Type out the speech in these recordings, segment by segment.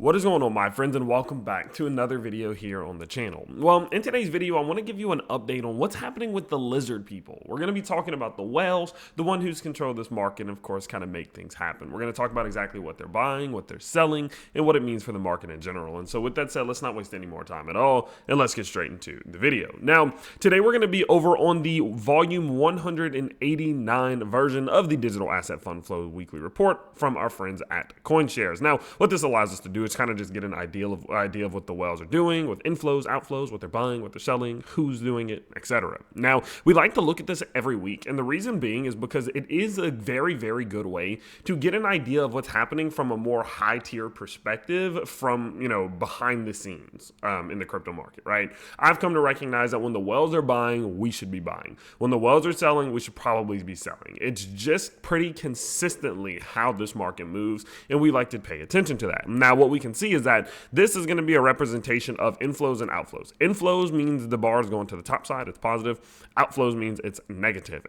What is going on, my friends, and welcome back to another video here on the channel. Well, in today's video, I want to give you an update on what's happening with the lizard people. We're going to be talking about the whales, the one who's controlled this market, and of course, kind of make things happen. We're going to talk about exactly what they're buying, what they're selling, and what it means for the market in general. And so with that said, let's not waste any more time at all, and let's get straight into the video. Now, today we're going to be over on the volume 189 version of the Digital Asset Fund Flow Weekly Report from our friends at CoinShares. Now, what this allows us to do is kind of just get an idea of what the whales are doing with inflows, outflows, what they're buying, what they're selling, who's doing it, etc. Now, we like to look at this every week, and the reason being is because it is a very, very good way to get an idea of what's happening from a more high tier perspective from, behind the scenes in the crypto market, right? I've come to recognize that when the whales are buying, we should be buying. When the whales are selling, we should probably be selling. It's just pretty consistently how this market moves, and we like to pay attention to that. Now, what we can see is that this is going to be a representation of inflows and outflows. Inflows means the bar is going to the top side, it's positive. Outflows means it's negative,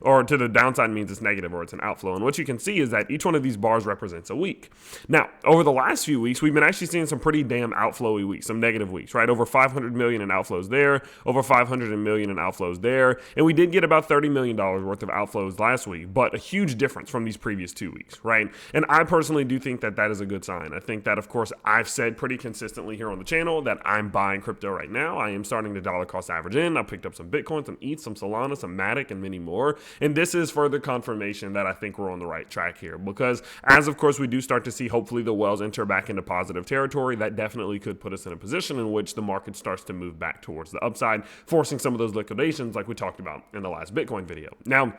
or to the downside means it's negative or it's an outflow. And what you can see is that each one of these bars represents a week. Now, over the last few weeks, we've been actually seeing some pretty damn outflowy weeks, some negative weeks, right? Over 500 million in outflows there, over 500 million in outflows there. And we did get about $30 million worth of outflows last week, but a huge difference from these previous 2 weeks, right? And I personally do think that that is a good sign. I think that, of course, I've said pretty consistently here on the channel that I'm buying crypto right now. I am starting to dollar cost average in. I picked up some Bitcoin, some ETH, some Solana, some Matic, and many more. And this is further confirmation that I think we're on the right track here, because as of course we do start to see hopefully the whales enter back into positive territory, that definitely could put us in a position in which the market starts to move back towards the upside, forcing some of those liquidations like we talked about in the last Bitcoin video. Now,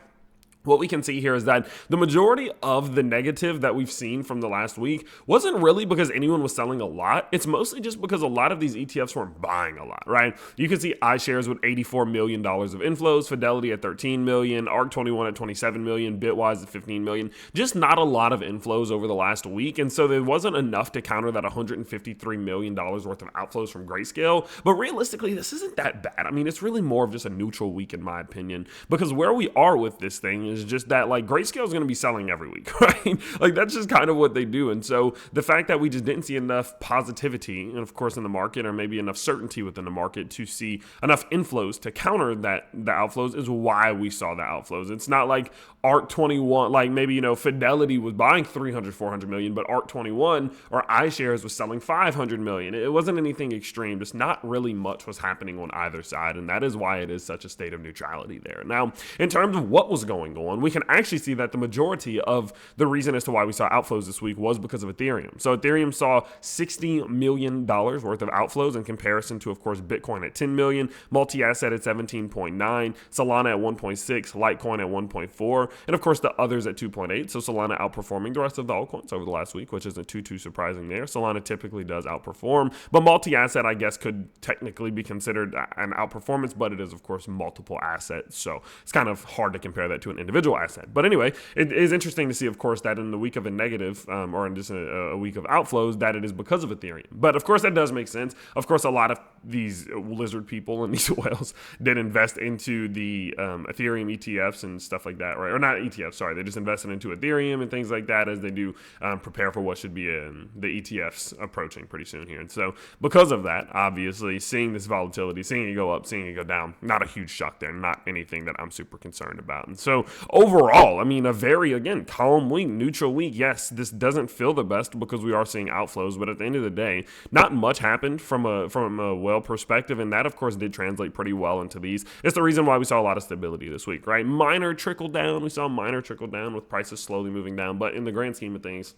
what we can see here is that the majority of the negative that we've seen from the last week wasn't really because anyone was selling a lot. It's mostly just because a lot of these ETFs weren't buying a lot, right? You can see iShares with $84 million of inflows, Fidelity at 13 million, ARK21 at 27 million, Bitwise at 15 million. Just not a lot of inflows over the last week. And so there wasn't enough to counter that $153 million worth of outflows from Grayscale. But realistically, this isn't that bad. I mean, it's really more of just a neutral week in my opinion, because where we are with this thing is just that like Grayscale is going to be selling every week, right? Like that's just kind of what they do. And so the fact that we just didn't see enough positivity, and of course in the market, or maybe enough certainty within the market to see enough inflows to counter the outflows is why we saw the outflows. It's not like ARK21, like maybe, Fidelity was buying 300, 400 million, but ARK21 or iShares was selling 500 million. It wasn't anything extreme. Just not really much was happening on either side. And that is why it is such a state of neutrality there. Now, in terms of what was going on, we can actually see that the majority of the reason as to why we saw outflows this week was because of Ethereum. So Ethereum saw $60 million worth of outflows in comparison to, of course, Bitcoin at 10 million, multi-asset at 17.9, Solana at 1.6, Litecoin at 1.4, and of course the others at 2.8. So Solana outperforming the rest of the altcoins over the last week, which isn't too surprising there. Solana typically does outperform, but multi-asset, I guess, could technically be considered an outperformance, but it is, of course, multiple assets. So it's kind of hard to compare that to an individual asset. But anyway, it is interesting to see, of course, that in the week of a negative or in just a week of outflows, that it is because of Ethereum. But of course, that does make sense. Of course, a lot of these lizard people and these whales did invest into the Ethereum ETFs and stuff like that, right? Or not ETFs, sorry. They just invested into Ethereum and things like that as they do prepare for what should be the ETFs approaching pretty soon here. And so because of that, obviously, seeing this volatility, seeing it go up, seeing it go down, not a huge shock there, not anything that I'm super concerned about. And so overall, I mean, a very, again, calm week, neutral week. Yes, this doesn't feel the best because we are seeing outflows, but at the end of the day, not much happened from a whale perspective, and that, of course, did translate pretty well into these. It's the reason why we saw a lot of stability this week, right? Minor trickle down. We saw minor trickle down with prices slowly moving down, but in the grand scheme of things,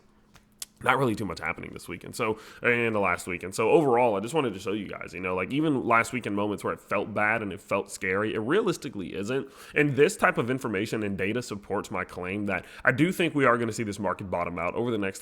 not really too much happening this week. And the last week. And so overall, I just wanted to show you guys, like even last week in moments where it felt bad and it felt scary, it realistically isn't. And this type of information and data supports my claim that I do think we are going to see this market bottom out over the next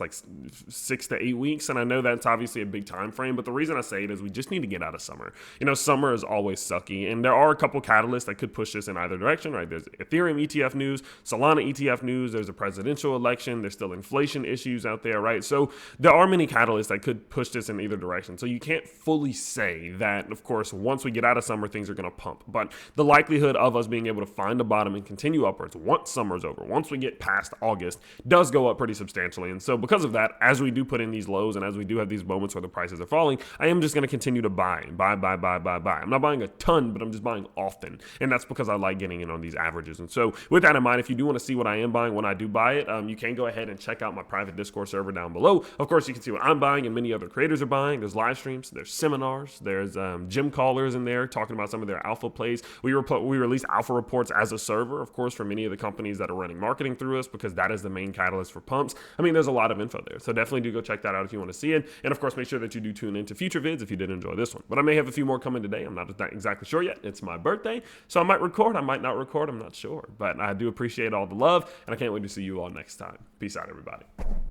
6 to 8 weeks. And I know that's obviously a big time frame, but the reason I say it is we just need to get out of summer. Summer is always sucky. And there are a couple catalysts that could push this in either direction, right? There's Ethereum ETF news, Solana ETF news, there's a presidential election, there's still inflation issues out there, right? So there are many catalysts that could push this in either direction. So you can't fully say that, of course, once we get out of summer, things are going to pump. But the likelihood of us being able to find a bottom and continue upwards once summer's over, once we get past August, does go up pretty substantially. And so because of that, as we do put in these lows and as we do have these moments where the prices are falling, I am just going to continue to buy. I'm not buying a ton, but I'm just buying often. And that's because I like getting in on these averages. And so with that in mind, if you do want to see what I am buying when I do buy it, you can go ahead and check out my private Discord server down below. Of course, you can see what I'm buying and many other creators are buying. There's live streams, there's seminars, there's gym callers in there talking about some of their alpha plays. We release alpha reports as a server, of course, for many of the companies that are running marketing through us, because that is the main catalyst for pumps. I mean, there's a lot of info there. So definitely do go check that out if you want to see it. And of course, make sure that you do tune into future vids if you did enjoy this one. But I may have a few more coming today. I'm not exactly sure yet. It's my birthday, so I might record, I might not record, I'm not sure. But I do appreciate all the love, and I can't wait to see you all next time. Peace out, everybody.